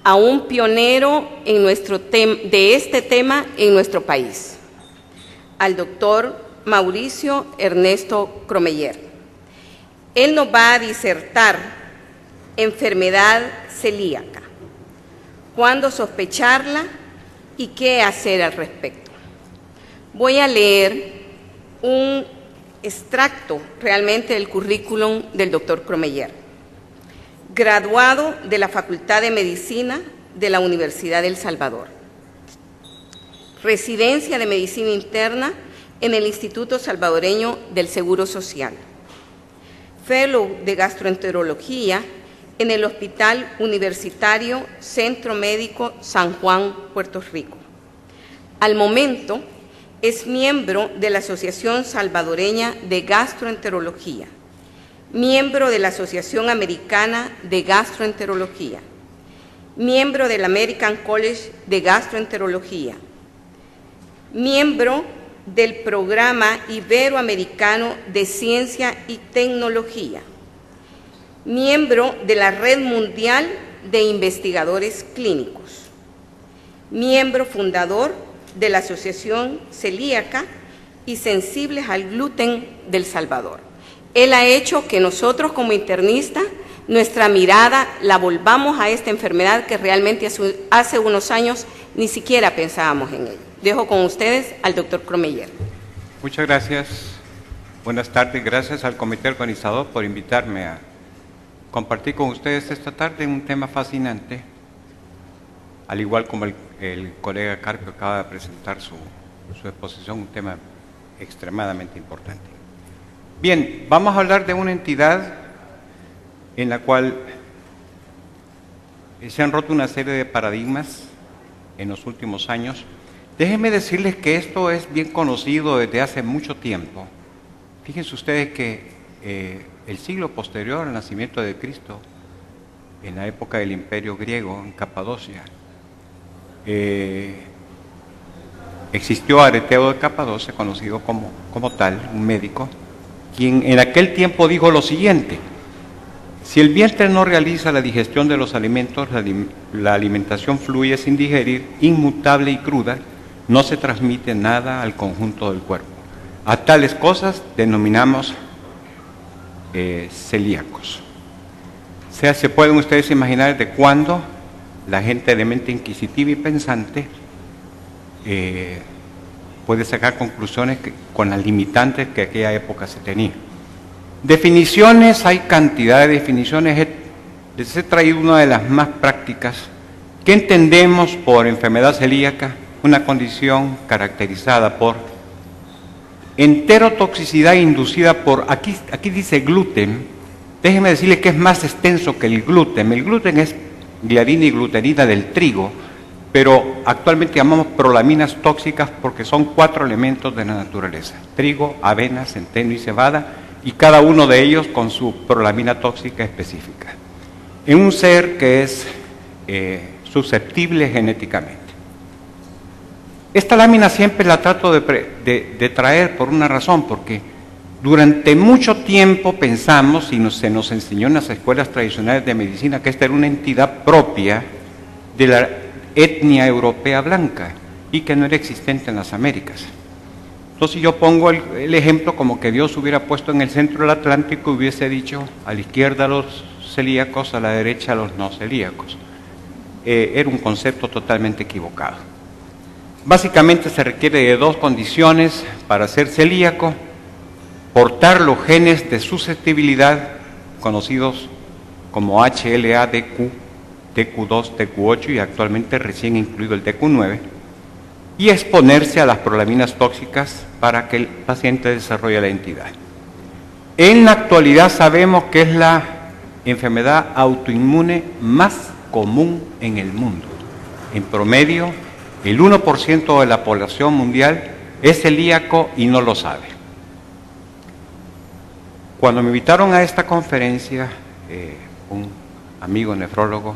A un pionero en de este tema en nuestro país, al doctor Mauricio Ernesto Cromeyer. Él nos va a disertar enfermedad celíaca, cuándo sospecharla y qué hacer al respecto. Voy a leer un extracto realmente del currículum del doctor Cromeyer. Graduado de la Facultad de Medicina de la Universidad del Salvador. Residencia de Medicina Interna en el Instituto Salvadoreño del Seguro Social. Fellow de Gastroenterología en el Hospital Universitario Centro Médico San Juan, Puerto Rico. Al momento, es miembro de la Asociación Salvadoreña de Gastroenterología, miembro de la Asociación Americana de Gastroenterología, miembro del American College de Gastroenterología, miembro del Programa Iberoamericano de Ciencia y Tecnología, miembro de la Red Mundial de Investigadores Clínicos, miembro fundador de la Asociación Celíaca y Sensibles al Gluten del Salvador. Él ha hecho que nosotros como internistas, nuestra mirada la volvamos a esta enfermedad que realmente hace unos años ni siquiera pensábamos en ello. Dejo con ustedes al doctor Cromeyer. Muchas gracias. Buenas tardes. Gracias al comité organizador por invitarme a compartir con ustedes esta tarde un tema fascinante, al igual como el colega Carpio acaba de presentar su exposición, un tema extremadamente importante. Bien, vamos a hablar de una entidad en la cual se han roto una serie de paradigmas en los últimos años. Déjenme decirles que esto es bien conocido desde hace mucho tiempo. Fíjense ustedes que el siglo posterior al nacimiento de Cristo, en la época del Imperio Griego, en Capadocia, existió Areteo de Capadocia, conocido como tal, un médico, quien en aquel tiempo dijo lo siguiente: si el vientre no realiza la digestión de los alimentos, la alimentación fluye sin digerir, inmutable y cruda, no se transmite nada al conjunto del cuerpo. A tales cosas denominamos celíacos. O sea, se pueden ustedes imaginar de cuándo la gente de mente inquisitiva y pensante puede sacar conclusiones con las limitantes que en aquella época se tenía. Definiciones, hay cantidad de definiciones. Les he traído una de las más prácticas. ¿Qué entendemos por enfermedad celíaca? Una condición caracterizada por enterotoxicidad inducida por, aquí dice gluten. Déjenme decirles que es más extenso que el gluten. El gluten es gliadina y glutenina del trigo, pero actualmente llamamos prolaminas tóxicas porque son 4 elementos de la naturaleza: trigo, avena, centeno y cebada, y cada uno de ellos con su prolamina tóxica específica, en un ser que es susceptible genéticamente. Esta lámina siempre la trato de traer por una razón, porque durante mucho tiempo pensamos, y se nos enseñó en las escuelas tradicionales de medicina, que esta era una entidad propia de la etnia europea blanca y que no era existente en las Américas. Entonces yo pongo el ejemplo como que Dios hubiera puesto en el centro del Atlántico y hubiese dicho a la izquierda a los celíacos, a la derecha a los no celíacos. Era un concepto totalmente equivocado. Básicamente se requiere de 2 condiciones para ser celíaco: portar los genes de susceptibilidad, conocidos como HLA-DQ, TQ2, TQ8 y actualmente recién incluido el TQ9, y exponerse a las prolaminas tóxicas para que el paciente desarrolle la entidad. En la actualidad sabemos que es la enfermedad autoinmune más común en el mundo. En promedio, el 1% de la población mundial es celíaco y no lo sabe. Cuando me invitaron a esta conferencia, un amigo nefrólogo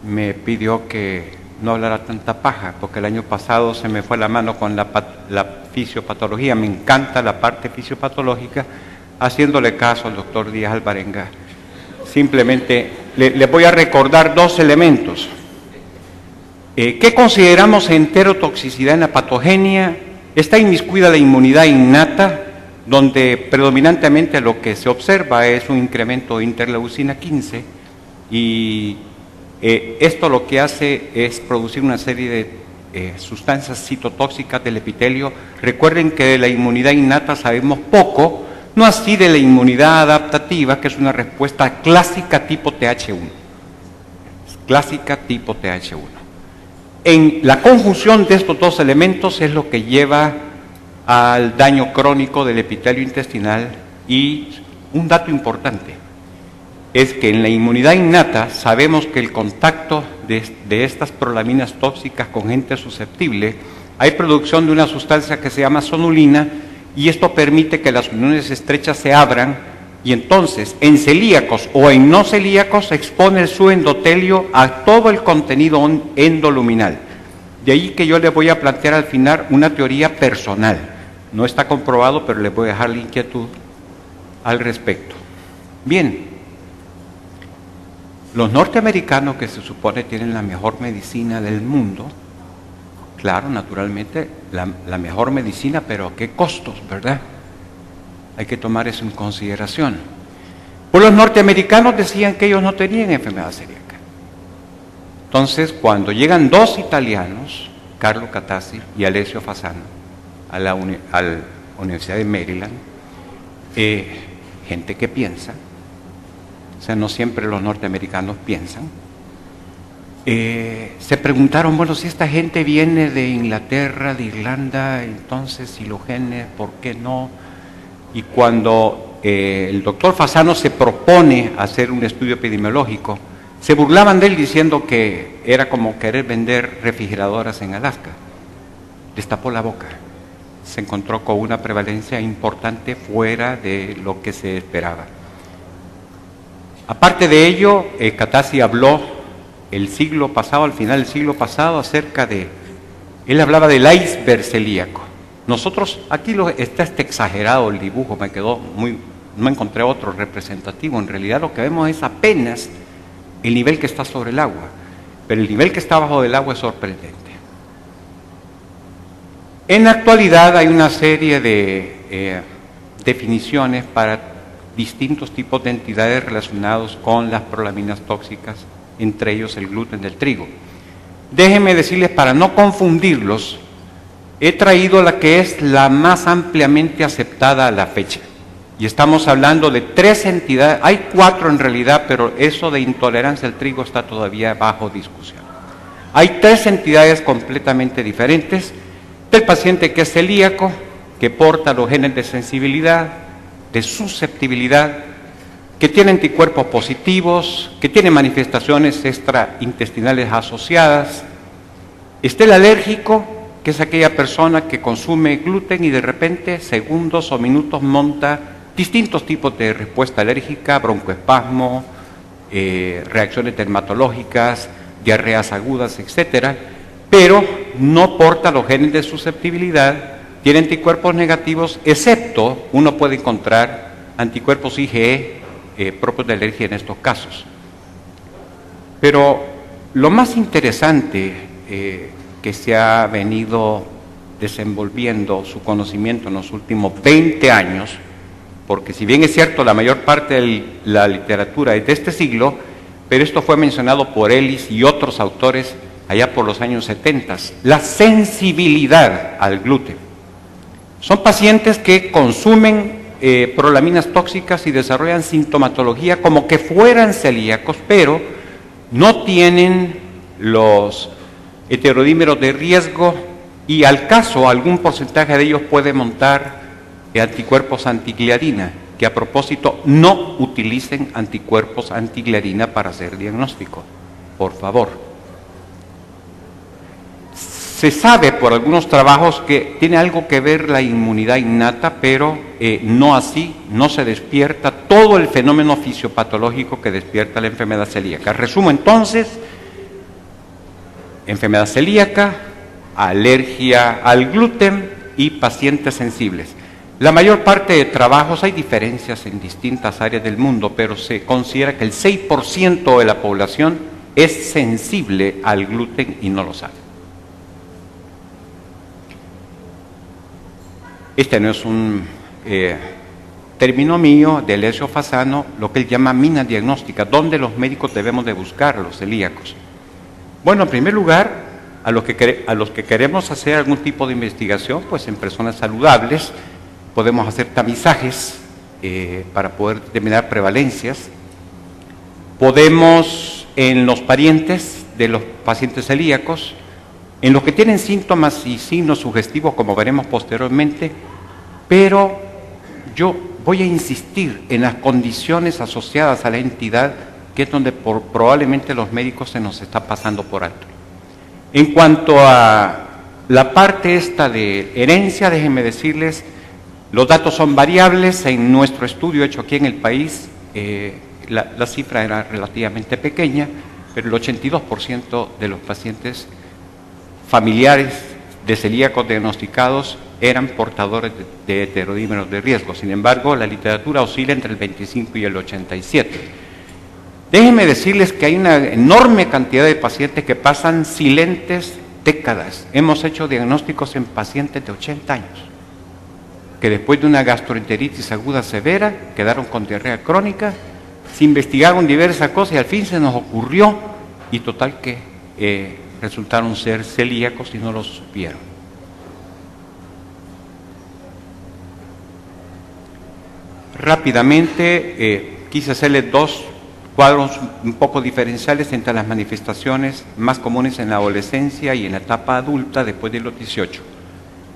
me pidió que no hablara tanta paja, porque el año pasado se me fue la mano con la fisiopatología. Me encanta la parte fisiopatológica, haciéndole caso al doctor Díaz Alvarenga. Simplemente les voy a recordar dos elementos. ¿Qué consideramos enterotoxicidad en la patogenia? Está inmiscuida la inmunidad innata, donde predominantemente lo que se observa es un incremento de interleucina 15 y esto lo que hace es producir una serie de sustancias citotóxicas del epitelio. Recuerden que de la inmunidad innata sabemos poco, no así de la inmunidad adaptativa, que es una respuesta clásica tipo TH1. Clásica tipo TH1. En la conjunción de estos dos elementos es lo que lleva al daño crónico del epitelio intestinal. Y un dato importante es que en la inmunidad innata sabemos que el contacto de estas prolaminas tóxicas con gente susceptible, hay producción de una sustancia que se llama sonulina, y esto permite que las uniones estrechas se abran, y entonces en celíacos o en no celíacos se expone su endotelio a todo el contenido endoluminal. De ahí que yo les voy a plantear al final una teoría personal. No está comprobado, pero les voy a dejar la inquietud al respecto. Bien, los norteamericanos, que se supone tienen la mejor medicina del mundo, claro, naturalmente, la mejor medicina, pero ¿a qué costos, verdad? Hay que tomar eso en consideración. Pues los norteamericanos decían que ellos no tenían enfermedad celíaca. Entonces, cuando llegan dos italianos, Carlo Cattasi y Alessio Fasano, a la Universidad de Maryland, gente que piensa, o sea, no siempre los norteamericanos piensan, se preguntaron, bueno, si esta gente viene de Inglaterra, de Irlanda, entonces si los genes, ¿por qué no? Y cuando el doctor Fasano se propone hacer un estudio epidemiológico, se burlaban de él diciendo que era como querer vender refrigeradoras en Alaska. Les tapó la boca. Se encontró con una prevalencia importante fuera de lo que se esperaba. Aparte de ello, Cattasi habló el siglo pasado, al final del siglo pasado, acerca de, él hablaba del iceberg celíaco. Nosotros, aquí está exagerado el dibujo, me quedó no encontré otro representativo. En realidad lo que vemos es apenas el nivel que está sobre el agua, pero el nivel que está bajo del agua es sorprendente. En la actualidad hay una serie de definiciones para distintos tipos de entidades relacionados con las prolaminas tóxicas, entre ellos el gluten del trigo. Déjenme decirles, para no confundirlos, he traído la que es la más ampliamente aceptada a la fecha. Y estamos hablando de 3 entidades, hay 4 en realidad, pero eso de intolerancia al trigo está todavía bajo discusión. Hay 3 entidades completamente diferentes: del paciente que es celíaco, que porta los genes de sensibilidad, de susceptibilidad, que tiene anticuerpos positivos, que tiene manifestaciones extraintestinales asociadas. Está el alérgico, que es aquella persona que consume gluten y de repente, segundos o minutos, monta distintos tipos de respuesta alérgica, broncoespasmo, reacciones dermatológicas, diarreas agudas, etcétera, pero no porta los genes de susceptibilidad, tiene anticuerpos negativos, excepto uno puede encontrar anticuerpos IgE propios de alergia en estos casos. Pero lo más interesante que se ha venido desenvolviendo su conocimiento en los últimos 20 años, porque si bien es cierto la mayor parte de la literatura es de este siglo, pero esto fue mencionado por Ellis y otros autores allá por los años 70, la sensibilidad al gluten. Son pacientes que consumen prolaminas tóxicas y desarrollan sintomatología como que fueran celíacos, pero no tienen los heterodímeros de riesgo y al caso algún porcentaje de ellos puede montar anticuerpos antigliadina, que a propósito no utilicen anticuerpos antigliadina para hacer diagnóstico, por favor. Se sabe por algunos trabajos que tiene algo que ver la inmunidad innata, pero no así, no se despierta todo el fenómeno fisiopatológico que despierta la enfermedad celíaca. Resumo entonces: enfermedad celíaca, alergia al gluten y pacientes sensibles. La mayor parte de trabajos, hay diferencias en distintas áreas del mundo, pero se considera que el 6% de la población es sensible al gluten y no lo sabe. Este no es un término mío, de Alessio Fasano, lo que él llama mina diagnóstica, donde los médicos debemos de buscar a los celíacos. Bueno, en primer lugar, a los que queremos hacer algún tipo de investigación, pues en personas saludables, podemos hacer tamizajes para poder determinar prevalencias. Podemos, en los parientes de los pacientes celíacos, en los que tienen síntomas y signos sugestivos, como veremos posteriormente, pero yo voy a insistir en las condiciones asociadas a la entidad, que es donde probablemente los médicos se nos está pasando por alto. En cuanto a la parte esta de herencia, déjenme decirles, los datos son variables. En nuestro estudio hecho aquí en el país, la cifra era relativamente pequeña, pero el 82% de los pacientes familiares de celíacos diagnosticados eran portadores de heterodímeros de riesgo. Sin embargo, la literatura oscila entre el 25 y el 87. Déjenme decirles que hay una enorme cantidad de pacientes que pasan silentes décadas. Hemos hecho diagnósticos en pacientes de 80 años, que después de una gastroenteritis aguda severa quedaron con diarrea crónica, se investigaron diversas cosas y al fin se nos ocurrió, y total que resultaron ser celíacos y no lo supieron. Rápidamente quise hacerles dos cuadros un poco diferenciales entre las manifestaciones más comunes en la adolescencia y en la etapa adulta después de los 18.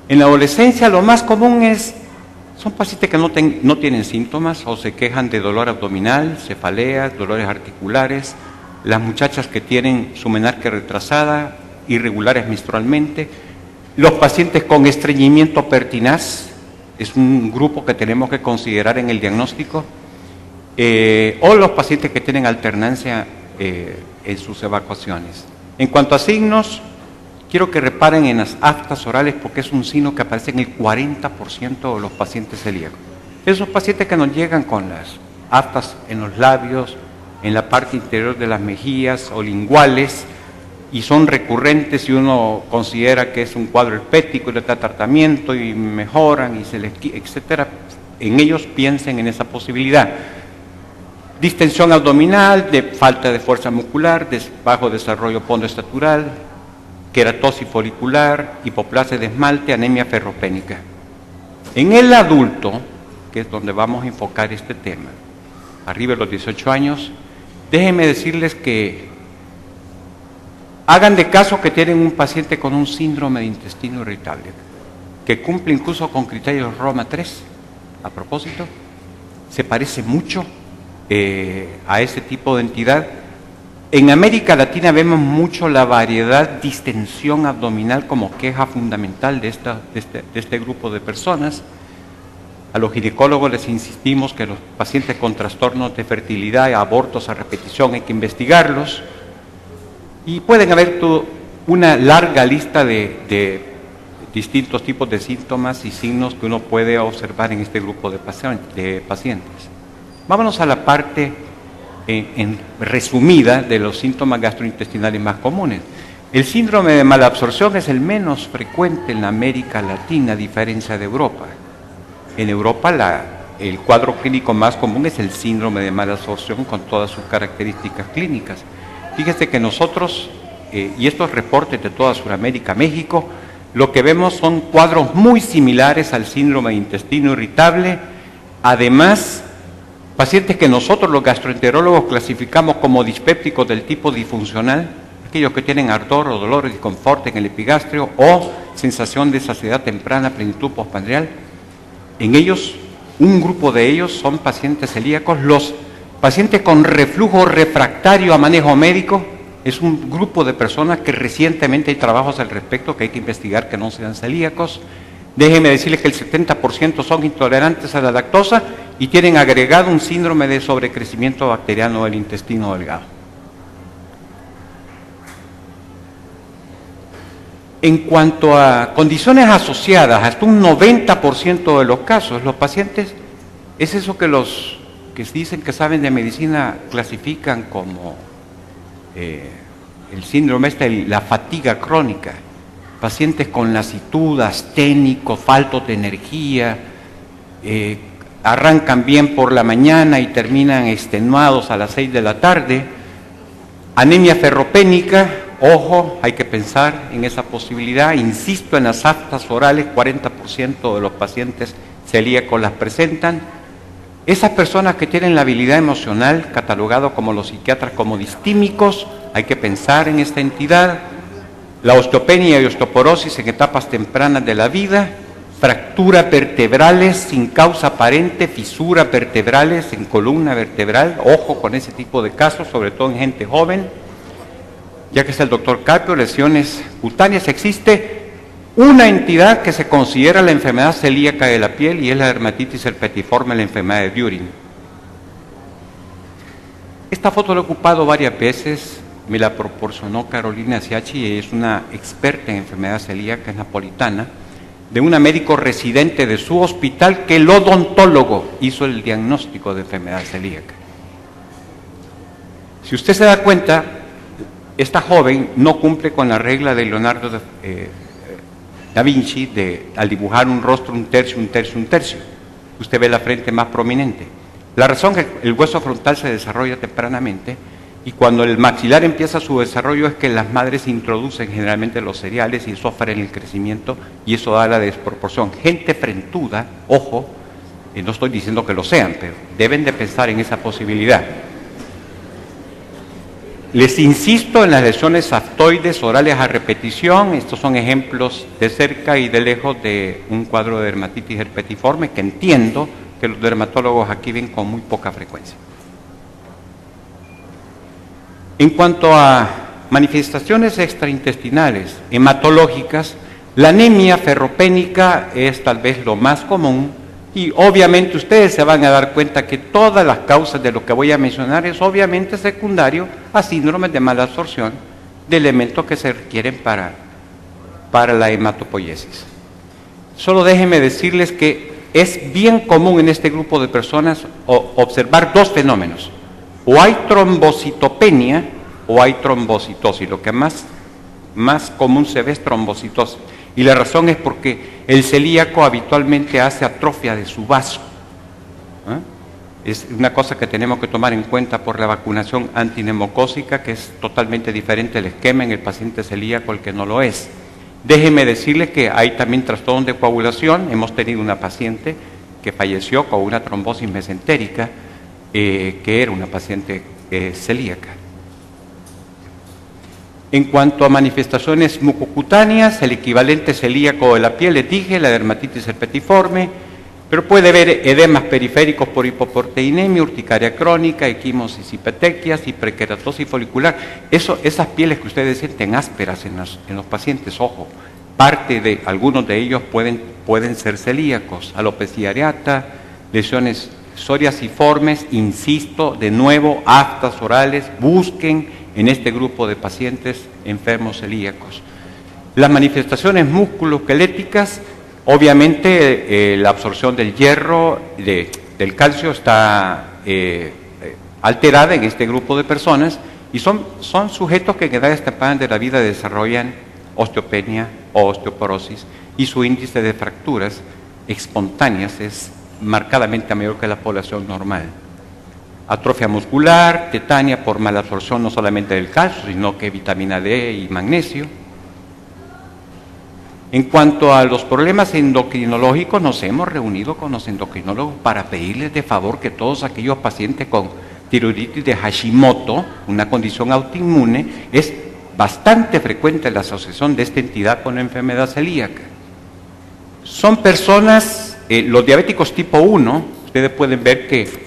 En la adolescencia lo más común son pacientes que no tienen síntomas o se quejan de dolor abdominal, cefaleas, dolores articulares, las muchachas que tienen su menarquia retrasada, irregulares menstrualmente, los pacientes con estreñimiento pertinaz, es un grupo que tenemos que considerar en el diagnóstico, o los pacientes que tienen alternancia en sus evacuaciones. En cuanto a signos, quiero que reparen en las aftas orales, porque es un signo que aparece en el 40% de los pacientes celíacos. Esos pacientes que nos llegan con las aftas en los labios, en la parte interior de las mejillas o linguales, y son recurrentes y uno considera que es un cuadro herpético y le da tratamiento y mejoran y se les etcétera, en ellos piensen en esa posibilidad. Distensión abdominal, de falta de fuerza muscular, bajo desarrollo pondoestatural, queratosis folicular, hipoplasia de esmalte, anemia ferropénica. En el adulto, que es donde vamos a enfocar este tema, arriba de los 18 años, déjenme decirles que hagan de caso que tienen un paciente con un síndrome de intestino irritable, que cumple incluso con criterios Roma 3, a propósito, se parece mucho a ese tipo de entidad. En América Latina vemos mucho la variedad, distensión abdominal como queja fundamental de este grupo de personas. A los ginecólogos les insistimos que los pacientes con trastornos de fertilidad y abortos a repetición hay que investigarlos. Y pueden haber una larga lista de distintos tipos de síntomas y signos que uno puede observar en este grupo de pacientes. Vámonos a la parte en resumida de los síntomas gastrointestinales más comunes. El síndrome de malabsorción es el menos frecuente en la América Latina, a diferencia de Europa. En Europa el cuadro clínico más común es el síndrome de malabsorción con todas sus características clínicas. Fíjese que nosotros, y estos reportes de toda Sudamérica, México, lo que vemos son cuadros muy similares al síndrome de intestino irritable. Además, pacientes que nosotros los gastroenterólogos clasificamos como dispépticos del tipo disfuncional, aquellos que tienen ardor o dolor y disconfort en el epigastrio o sensación de saciedad temprana, plenitud postprandial. En ellos, un grupo de ellos son pacientes celíacos. Los pacientes con reflujo refractario a manejo médico es un grupo de personas que recientemente hay trabajos al respecto que hay que investigar que no sean celíacos. Déjenme decirles que el 70% son intolerantes a la lactosa y tienen agregado un síndrome de sobrecrecimiento bacteriano del intestino delgado. En cuanto a condiciones asociadas, hasta un 90% de los casos, los pacientes, es eso que los que dicen que saben de medicina clasifican como el síndrome la fatiga crónica. Pacientes con lasitud, asténicos, faltos de energía, arrancan bien por la mañana y terminan extenuados a las 6 de la tarde. Anemia ferropénica, ojo, hay que pensar en esa posibilidad. Insisto en las aftas orales, 40% de los pacientes celíacos las presentan. Esas personas que tienen la habilidad emocional, catalogado como los psiquiatras como distímicos, hay que pensar en esta entidad. La osteopenia y osteoporosis en etapas tempranas de la vida, fracturas vertebrales sin causa aparente, fisuras vertebrales en columna vertebral, ojo con ese tipo de casos, sobre todo en gente joven. Ya que es el doctor Carpio, lesiones cutáneas, existe una entidad que se considera la enfermedad celíaca de la piel y es la dermatitis herpetiforme, la enfermedad de Durin. Esta foto la he ocupado varias veces, me la proporcionó Carolina Siachi, ella es una experta en enfermedad celíaca, es napolitana, de una médico residente de su hospital que el odontólogo hizo el diagnóstico de enfermedad celíaca. Si usted se da cuenta, esta joven no cumple con la regla de Leonardo da Vinci al dibujar un rostro un tercio, un tercio, un tercio. Usted ve la frente más prominente. La razón es que el hueso frontal se desarrolla tempranamente y cuando el maxilar empieza su desarrollo es que las madres introducen generalmente los cereales y sufren el crecimiento y eso da la desproporción. Gente frentuda, ojo, no estoy diciendo que lo sean, pero deben de pensar en esa posibilidad. Les insisto en las lesiones aftoides orales a repetición. Estos son ejemplos de cerca y de lejos de un cuadro de dermatitis herpetiforme que entiendo que los dermatólogos aquí ven con muy poca frecuencia. En cuanto a manifestaciones extraintestinales hematológicas, la anemia ferropénica es tal vez lo más común y obviamente ustedes se van a dar cuenta que todas las causas de lo que voy a mencionar es obviamente secundario a síndromes de mala absorción de elementos que se requieren para la hematopoiesis. Solo déjenme decirles que es bien común en este grupo de personas observar dos fenómenos. O hay trombocitopenia o hay trombocitosis. Lo que más común se ve es trombocitosis. Y la razón es porque el celíaco habitualmente hace atrofia de su vaso. Es una cosa que tenemos que tomar en cuenta por la vacunación antineumocócica, que es totalmente diferente el esquema en el paciente celíaco al que no lo es. Déjenme decirles que hay también trastornos de coagulación. Hemos tenido una paciente que falleció con una trombosis mesentérica, que era una paciente celíaca. En cuanto a manifestaciones mucocutáneas, el equivalente celíaco de la piel, les dije, la dermatitis herpetiforme, pero puede haber edemas periféricos por hipoproteinemia, urticaria crónica, equimosis y petequias, hiperkeratosis folicular. Esas pieles que ustedes sienten ásperas en los pacientes, ojo, parte de algunos de ellos pueden ser celíacos, alopecia areata, lesiones psoriasiformes, insisto, de nuevo, aftas orales, busquen en este grupo de pacientes enfermos celíacos. Las manifestaciones musculoesqueléticas, obviamente la absorción del hierro, del calcio está alterada en este grupo de personas y son sujetos que en edades tempranas de la vida desarrollan osteopenia o osteoporosis y su índice de fracturas espontáneas es marcadamente mayor que la población normal. Atrofia muscular, tetania por mala absorción no solamente del calcio, sino que vitamina D y magnesio. En cuanto a los problemas endocrinológicos, nos hemos reunido con los endocrinólogos para pedirles de favor que todos aquellos pacientes con tiroiditis de Hashimoto, una condición autoinmune, es bastante frecuente la asociación de esta entidad con la enfermedad celíaca. Son personas, los diabéticos tipo 1, ustedes pueden ver que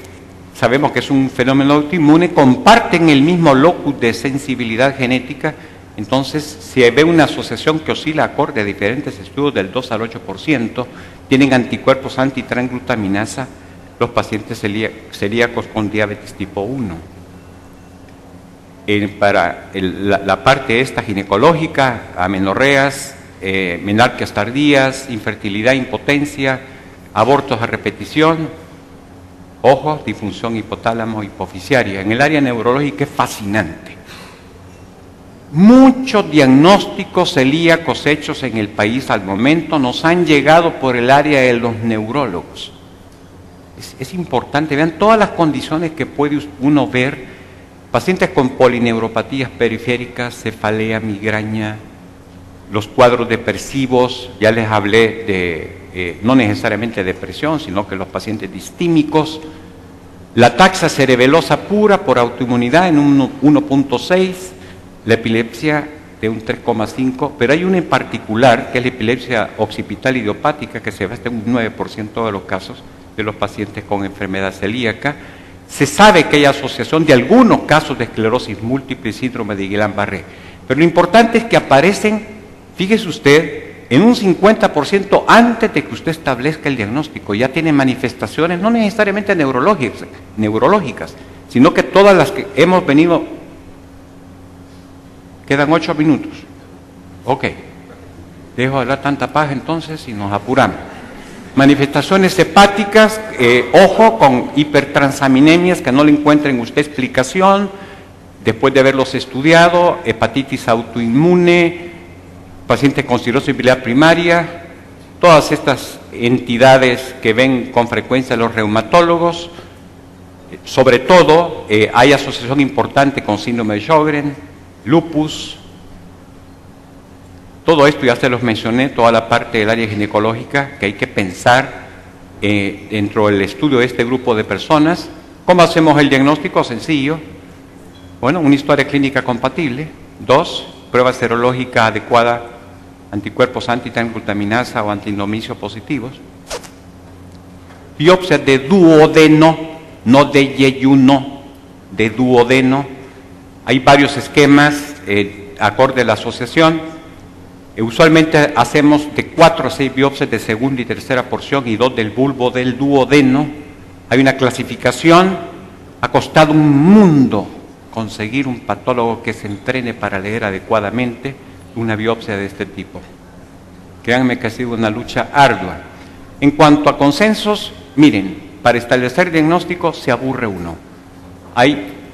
sabemos que es un fenómeno autoinmune, comparten el mismo locus de sensibilidad genética, entonces se ve una asociación que oscila acorde a diferentes estudios del 2 al 8%, tienen anticuerpos antitransglutaminasa los pacientes celíacos con diabetes tipo 1. Para la parte esta ginecológica, amenorreas, menarquías tardías, infertilidad, impotencia, abortos a repetición, ojo, disfunción hipotálamo hipoficiaria. En el área neurológica es fascinante. Muchos diagnósticos celíacos hechos en el país al momento nos han llegado por el área de los neurólogos. Es importante, vean todas las condiciones que puede uno ver, pacientes con polineuropatías periféricas, cefalea, migraña, los cuadros depresivos, ya les hablé de, no necesariamente depresión, sino que los pacientes distímicos, la taxa cerebelosa pura por autoinmunidad en un 1.6, la epilepsia de un 3.5, pero hay una en particular, que es la epilepsia occipital idiopática, que se ve hasta un 9% de los casos de los pacientes con enfermedad celíaca. Se sabe que hay asociación de algunos casos de esclerosis múltiple y síndrome de Guillain-Barré, pero lo importante es que aparecen, fíjese usted, en un 50% antes de que usted establezca el diagnóstico. Ya tiene manifestaciones no necesariamente neurológicas, sino que todas las que hemos venido. Quedan 8 minutos. Ok. Dejo de hablar tanta paja entonces y nos apuramos. Manifestaciones hepáticas, ojo, con hipertransaminemias que no le encuentren usted explicación, después de haberlos estudiado, hepatitis autoinmune, pacientes con cirrosis biliar primaria, todas estas entidades que ven con frecuencia los reumatólogos, sobre todo hay asociación importante con síndrome de Sjögren, lupus, todo esto ya se los mencioné, toda la parte del área ginecológica que hay que pensar dentro del estudio de este grupo de personas. ¿Cómo hacemos el diagnóstico? Sencillo. Bueno, una historia clínica compatible. 2, prueba serológica adecuada, anticuerpos antitransglutaminasa o antiindomicio positivos. Biopsia de duodeno, no de yeyuno, de duodeno. Hay varios esquemas acorde a la asociación. Usualmente hacemos de 4 a 6 biopsias de segunda y tercera porción y 2 del bulbo del duodeno. Hay una clasificación. Ha costado un mundo conseguir un patólogo que se entrene para leer adecuadamente una biopsia de este tipo. Créanme que ha sido una lucha ardua. En cuanto a consensos, miren, para establecer diagnóstico se aburre uno.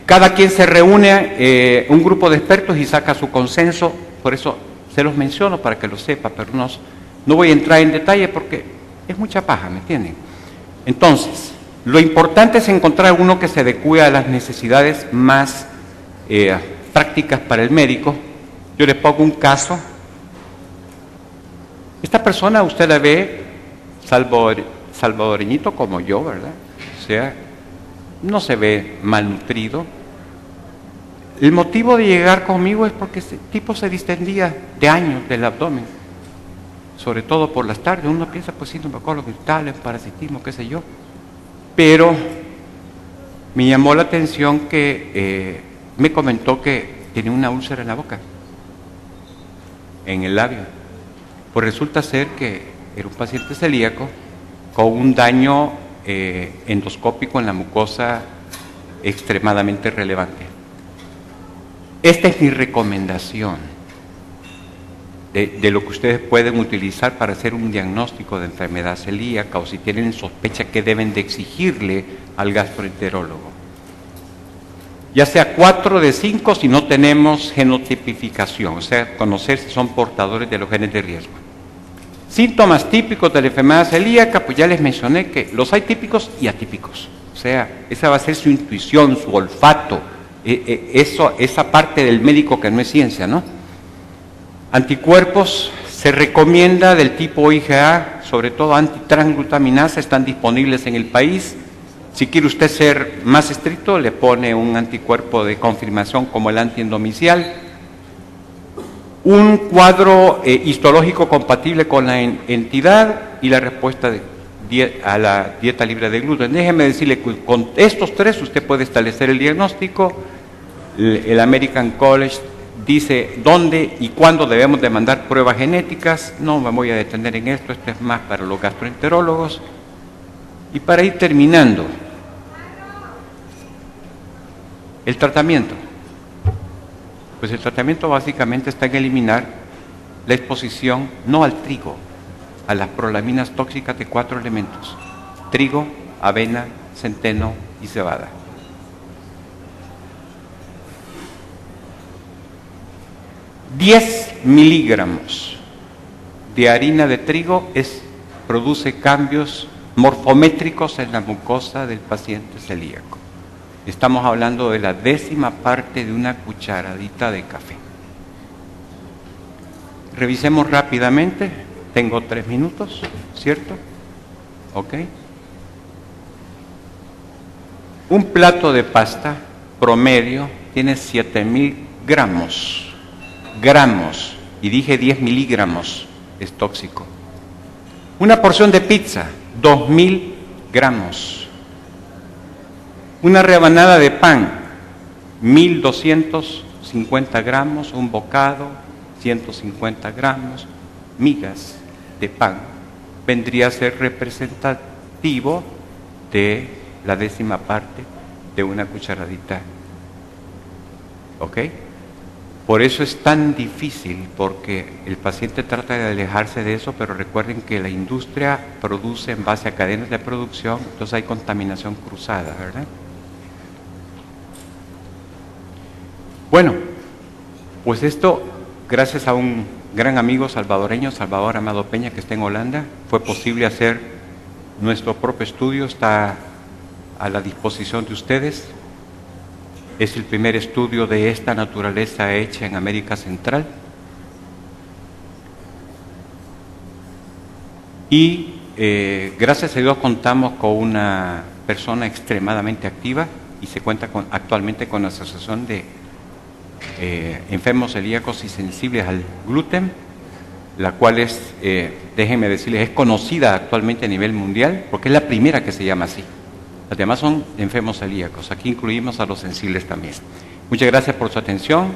Cada quien se reúne, un grupo de expertos y saca su consenso, por eso se los menciono para que lo sepa, pero no voy a entrar en detalle porque es mucha paja, ¿me entienden? Entonces, lo importante es encontrar uno que se adecue a las necesidades más prácticas para el médico. Yo les pongo un caso. Esta persona usted la ve salvadoreñito como yo, ¿verdad? O sea, no se ve malnutrido. El motivo de llegar conmigo es porque ese tipo se distendía de años del abdomen, sobre todo por las tardes. Uno piensa, pues síndrome colorectal, parasitismo, qué sé yo. Pero me llamó la atención que me comentó que tenía una úlcera en la boca, en el labio. Pues resulta ser que era un paciente celíaco con un daño endoscópico en la mucosa extremadamente relevante. Esta es mi recomendación de lo que ustedes pueden utilizar para hacer un diagnóstico de enfermedad celíaca o si tienen sospecha que deben de exigirle al gastroenterólogo. Ya sea 4 de 5 si no tenemos genotipificación, o sea, conocer si son portadores de los genes de riesgo. Síntomas típicos de la enfermedad celíaca, pues ya les mencioné que los hay típicos y atípicos. O sea, esa va a ser su intuición, su olfato, esa parte del médico que no es ciencia, ¿no? Anticuerpos, se recomienda del tipo IgA, sobre todo antitransglutaminasa, están disponibles en el país. Si quiere usted ser más estricto, le pone un anticuerpo de confirmación como el antiendomicial. Un cuadro histológico compatible con la entidad y la respuesta a la dieta libre de gluten. Déjeme decirle que con estos 3 usted puede establecer el diagnóstico. El American College dice dónde y cuándo debemos de mandar pruebas genéticas. No me voy a detener en esto es más para los gastroenterólogos. Y para ir terminando, el tratamiento. Pues el tratamiento básicamente está en eliminar la exposición no al trigo, a las prolaminas tóxicas de 4 elementos: trigo, avena, centeno y cebada. $10 miligramos de harina de trigo produce cambios morfométricos en la mucosa del paciente celíaco. Estamos hablando de la 10ª parte de una cucharadita de café. Revisemos rápidamente. Tengo 3 minutos, ¿cierto? ¿Ok? Un plato de pasta promedio tiene 7.000 gramos. Y dije 10 miligramos, es tóxico. Una porción de pizza, 2.000 gramos. Una rebanada de pan, 1.250 gramos. Un bocado, 150 gramos. Migas de pan vendría a ser representativo de la 10ª parte de una cucharadita. ¿Ok? Por eso es tan difícil, porque el paciente trata de alejarse de eso, pero recuerden que la industria produce en base a cadenas de producción, entonces hay contaminación cruzada, ¿verdad? Bueno, pues esto, gracias a un gran amigo salvadoreño, Salvador Amado Peña, que está en Holanda, fue posible hacer nuestro propio estudio, está a la disposición de ustedes. Es el primer estudio de esta naturaleza hecha en América Central. Y gracias a Dios contamos con una persona extremadamente activa y se cuenta actualmente con la Asociación de Enfermos Celíacos y Sensibles al Gluten, la cual es, déjenme decirles, es conocida actualmente a nivel mundial porque es la primera que se llama así. Las demás son enfermos celíacos. Aquí incluimos a los sensibles también. Muchas gracias por su atención.